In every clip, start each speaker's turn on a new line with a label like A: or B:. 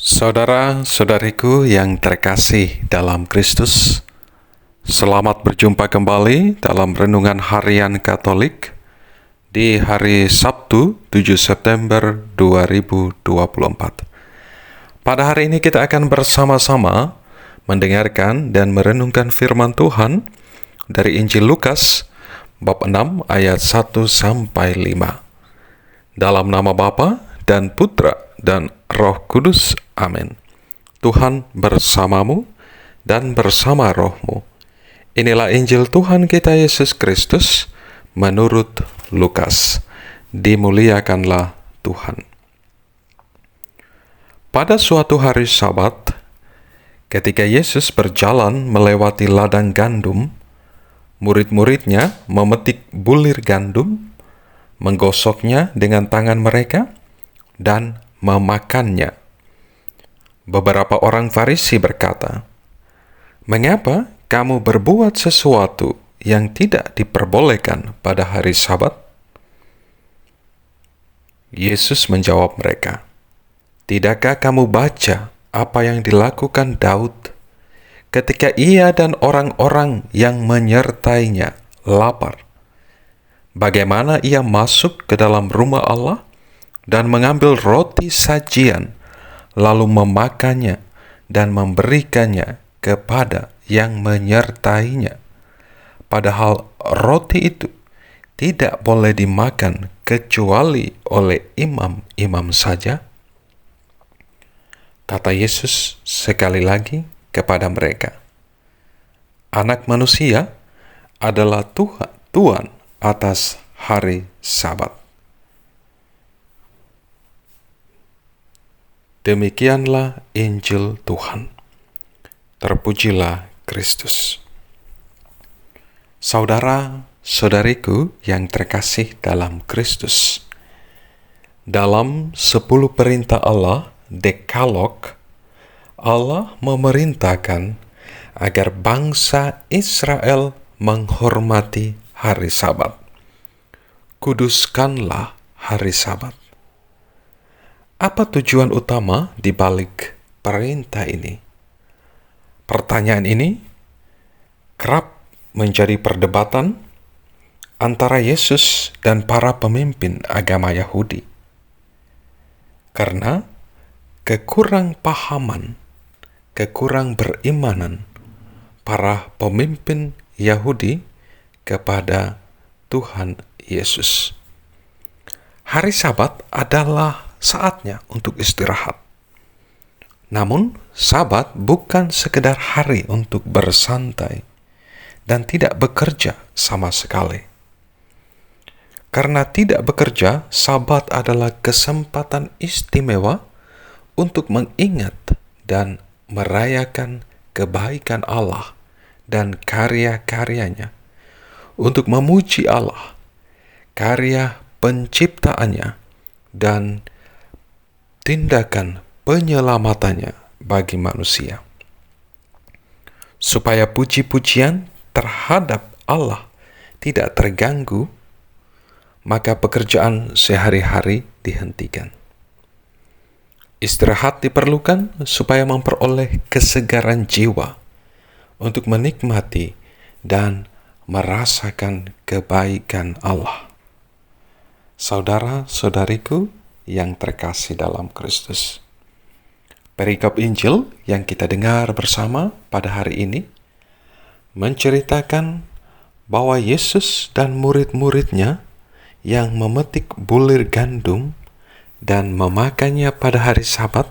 A: Saudara-saudariku yang terkasih dalam Kristus, selamat berjumpa kembali dalam Renungan Harian Katolik di hari Sabtu 7 September 2024. Pada hari ini kita akan bersama-sama mendengarkan dan merenungkan firman Tuhan dari Injil Lukas bab 6 ayat 1-5. Dalam nama Bapa dan Putra dan Roh Kudus. Amin. Tuhan bersamamu dan bersama rohmu. Inilah Injil Tuhan kita Yesus Kristus menurut Lukas. Dimuliakanlah Tuhan. Pada suatu hari Sabat, ketika Yesus berjalan melewati ladang gandum, murid-muridnya memetik bulir gandum, menggosoknya dengan tangan mereka, dan memakannya. Beberapa orang Farisi berkata, "Mengapa kamu berbuat sesuatu yang tidak diperbolehkan pada hari Sabat?" Yesus menjawab mereka, "Tidakkah kamu baca apa yang dilakukan Daud ketika ia dan orang-orang yang menyertainya lapar? Bagaimana ia masuk ke dalam rumah Allah dan mengambil roti sajian, lalu memakannya dan memberikannya kepada yang menyertainya. Padahal roti itu tidak boleh dimakan kecuali oleh imam-imam saja." Kata Yesus sekali lagi kepada mereka, "Anak manusia adalah Tuhan atas hari Sabat." Demikianlah Injil Tuhan. Terpujilah Kristus. Saudara-saudariku yang terkasih dalam Kristus, dalam 10 perintah Allah, Dekalog, Allah memerintahkan agar bangsa Israel menghormati hari Sabat. Kuduskanlah hari Sabat. Apa tujuan utama di balik perintah ini? Pertanyaan ini kerap menjadi perdebatan antara Yesus dan para pemimpin agama Yahudi. Karena kekurang berimanan para pemimpin Yahudi kepada Tuhan Yesus. Hari Sabat adalah saatnya untuk istirahat. Namun, Sabat bukan sekedar hari untuk bersantai dan tidak bekerja sama sekali. Karena tidak bekerja, Sabat adalah kesempatan istimewa untuk mengingat dan merayakan kebaikan Allah dan karya-karyanya, untuk memuji Allah, karya penciptaannya, dan tindakan penyelamatannya bagi manusia. Supaya puji-pujian terhadap Allah tidak terganggu, maka pekerjaan sehari-hari dihentikan. Istirahat diperlukan supaya memperoleh kesegaran jiwa untuk menikmati dan merasakan kebaikan Allah. Saudara-saudariku yang terkasih dalam Kristus, perikop Injil yang kita dengar bersama pada hari ini menceritakan bahwa Yesus dan murid-muridnya yang memetik bulir gandum dan memakannya pada hari Sabat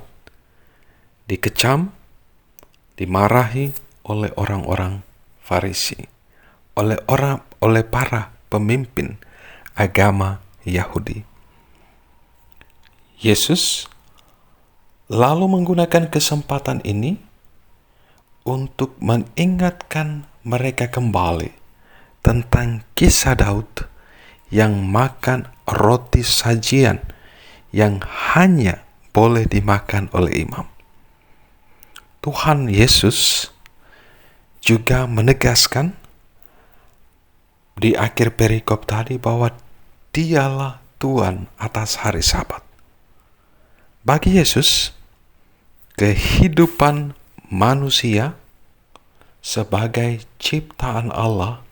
A: dikecam, dimarahi oleh orang-orang Farisi, oleh para pemimpin agama Yahudi. Yesus lalu menggunakan kesempatan ini untuk mengingatkan mereka kembali tentang kisah Daud yang makan roti sajian yang hanya boleh dimakan oleh imam. Tuhan Yesus juga menegaskan di akhir perikop tadi bahwa Dialah Tuhan atas hari Sabat. Bagi Yesus, kehidupan manusia sebagai ciptaan Allah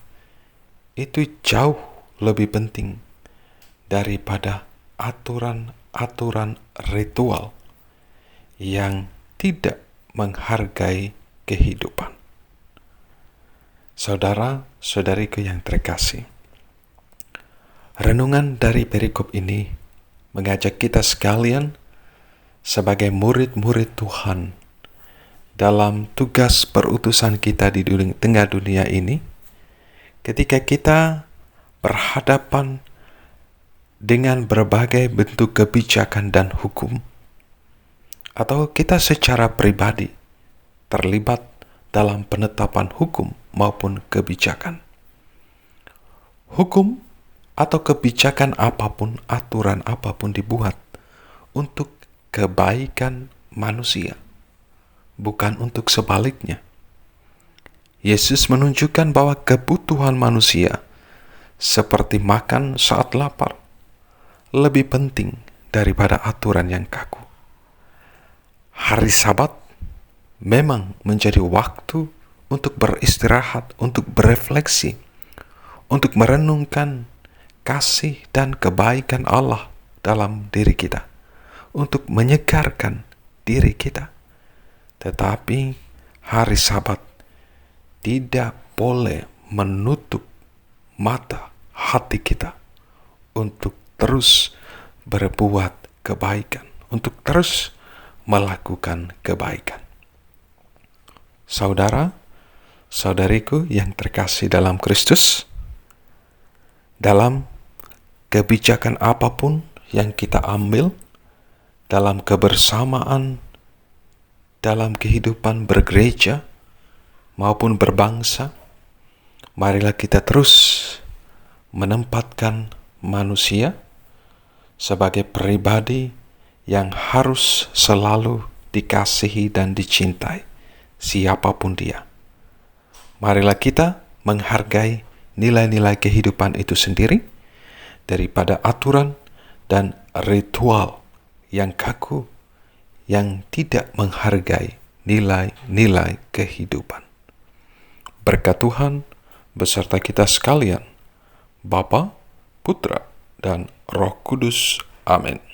A: itu jauh lebih penting daripada aturan-aturan ritual yang tidak menghargai kehidupan. Saudara-saudariku yang terkasih, renungan dari perikop ini mengajak kita sekalian sebagai murid-murid Tuhan dalam tugas perutusan kita di tengah dunia ini, ketika kita berhadapan dengan berbagai bentuk kebijakan dan hukum, atau kita secara pribadi terlibat dalam penetapan hukum maupun kebijakan. Hukum atau kebijakan apapun, aturan apapun dibuat untuk kebaikan manusia, bukan untuk sebaliknya. Yesus menunjukkan bahwa kebutuhan manusia seperti makan saat lapar lebih penting daripada aturan yang kaku. Hari Sabat memang menjadi waktu untuk beristirahat, untuk berefleksi, untuk merenungkan kasih dan kebaikan Allah dalam diri kita, untuk menyegarkan diri kita. Tetapi hari Sabat tidak boleh menutup mata hati kita untuk terus berbuat kebaikan, untuk terus melakukan kebaikan. Saudara-saudariku yang terkasih dalam Kristus, dalam kebijakan apapun yang kita ambil, dalam kebersamaan, dalam kehidupan bergereja maupun berbangsa, marilah kita terus menempatkan manusia sebagai pribadi yang harus selalu dikasihi dan dicintai, siapapun dia. Marilah kita menghargai nilai-nilai kehidupan itu sendiri daripada aturan dan ritual yang kaku yang tidak menghargai nilai-nilai kehidupan. Berkat Tuhan beserta kita sekalian, Bapa, Putra, dan Roh Kudus. Amin.